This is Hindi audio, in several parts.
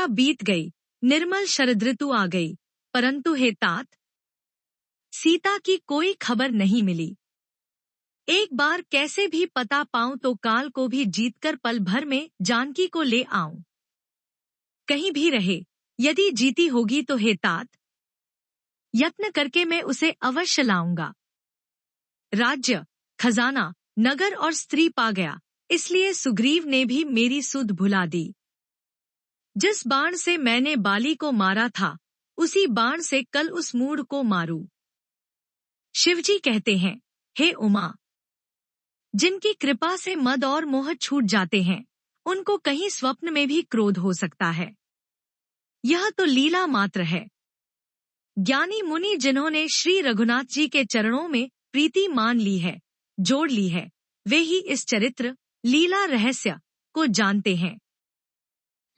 बीत गई, निर्मल शरद ऋतु आ गई, परंतु हे तात, सीता की कोई खबर नहीं मिली। एक बार कैसे भी पता पाऊं तो काल को भी जीतकर पल भर में जानकी को ले आऊं। कहीं भी रहे, यदि जीती होगी तो हे तात, यत्न करके मैं उसे अवश्य लाऊंगा। राज्य, खजाना, नगर और स्त्री पा गया, इसलिए सुग्रीव ने भी मेरी सुध भुला दी। जिस बाण से मैंने बाली को मारा था, उसी बाण से कल उस मूढ़ को मारूं। शिवजी कहते हैं, हे उमा, जिनकी कृपा से मद और मोह छूट जाते हैं, उनको कहीं स्वप्न में भी क्रोध हो सकता है। यह तो लीला मात्र है। ज्ञानी मुनि जिन्होंने श्री रघुनाथ जी के चरणों में प्रीति मान ली है, जोड़ ली है, वे ही इस चरित्र, लीला रहस्य को जानते हैं।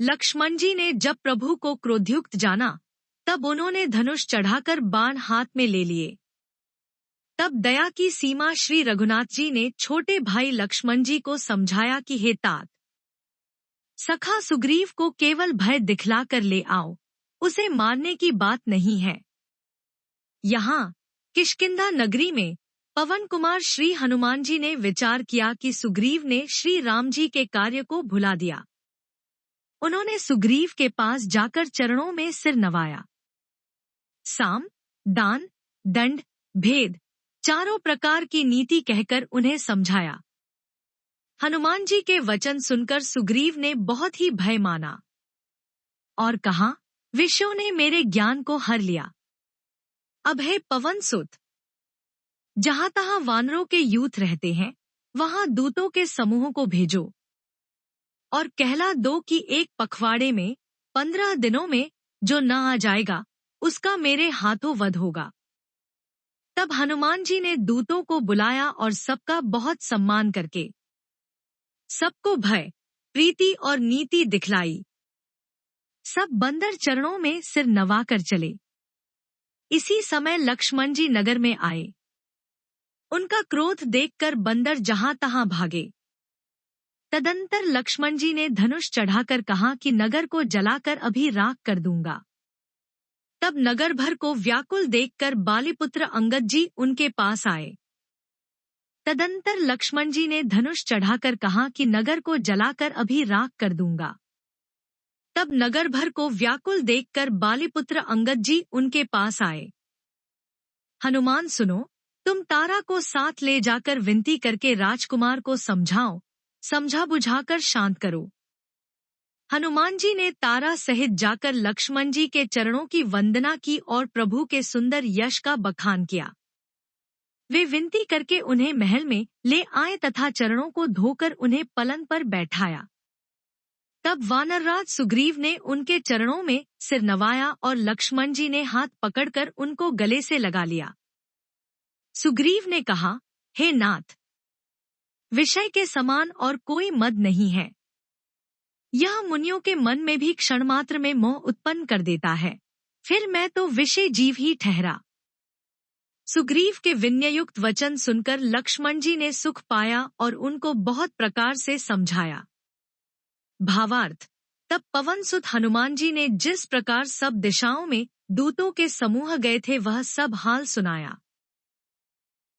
लक्ष्मण जी ने जब प्रभु को क्रोधयुक्त जाना, तब उन्होंने धनुष चढ़ाकर बाण हाथ में ले लिए। तब दया की सीमा श्री रघुनाथ जी ने छोटे भाई लक्ष्मण जी को समझाया कि हे तात, सखा सुग्रीव को केवल भय दिखलाकर ले आओ, उसे मारने की बात नहीं है। यहाँ किष्किंधा नगरी में पवन कुमार श्री हनुमान जी ने विचार किया कि सुग्रीव ने श्री राम जी के कार्य को भुला दिया। उन्होंने सुग्रीव के पास जाकर चरणों में सिर नवाया। साम, दान, दंड, भेद, चारों प्रकार की नीति कहकर उन्हें समझाया। हनुमान जी के वचन सुनकर सुग्रीव ने बहुत ही भय माना और कहा, विष्णु ने मेरे ज्ञान को हर लिया। अब हे पवन सुत, जहां तहां वानरों के यूथ रहते हैं, वहां दूतों के समूह को भेजो और कहला दो कि एक पखवाड़े में 15 दिनों में जो न आ जाएगा, उसका मेरे हाथों वध होगा। तब हनुमान जी ने दूतों को बुलाया और सबका बहुत सम्मान करके सबको भय, प्रीति और नीति दिखलाई। सब बंदर चरणों में सिर नवाकर चले। इसी समय लक्ष्मण जी नगर में आए। उनका क्रोध देखकर बंदर जहां तहां भागे। तदंतर लक्ष्मण जी ने धनुष चढ़ाकर कहा कि नगर को जलाकर अभी राख कर दूंगा। तब नगर भर को व्याकुल देखकर बालीपुत्र अंगद जी उनके पास आए। तदंतर लक्ष्मण जी ने धनुष चढ़ाकर कहा कि नगर को जलाकर अभी राख कर दूंगा। तब नगर भर को व्याकुल देखकर बालीपुत्र अंगद जी उनके पास आए। हनुमान सुनो, तुम तारा को साथ ले जाकर विनती करके राजकुमार को समझाओ, समझा बुझाकर शांत करो। हनुमान जी ने तारा सहित जाकर लक्ष्मण जी के चरणों की वंदना की और प्रभु के सुंदर यश का बखान किया। वे विनती करके उन्हें महल में ले आए तथा चरणों को धोकर उन्हें पलंग पर बैठाया। तब वानरराज सुग्रीव ने उनके चरणों में सिर नवाया और लक्ष्मण जी ने हाथ पकड़कर उनको गले से लगा लिया। सुग्रीव ने कहा, हे नाथ, विषय के समान और कोई मद नहीं है। यह मुनियों के मन में भी क्षण मात्र में मोह उत्पन्न कर देता है, फिर मैं तो विषय जीव ही ठहरा। सुग्रीव के विनययुक्त वचन सुनकर लक्ष्मण जी ने सुख पाया और उनको बहुत प्रकार से समझाया। भावार्थ, तब पवनसुत हनुमान जी ने जिस प्रकार सब दिशाओं में दूतों के समूह गए थे वह सब हाल सुनाया।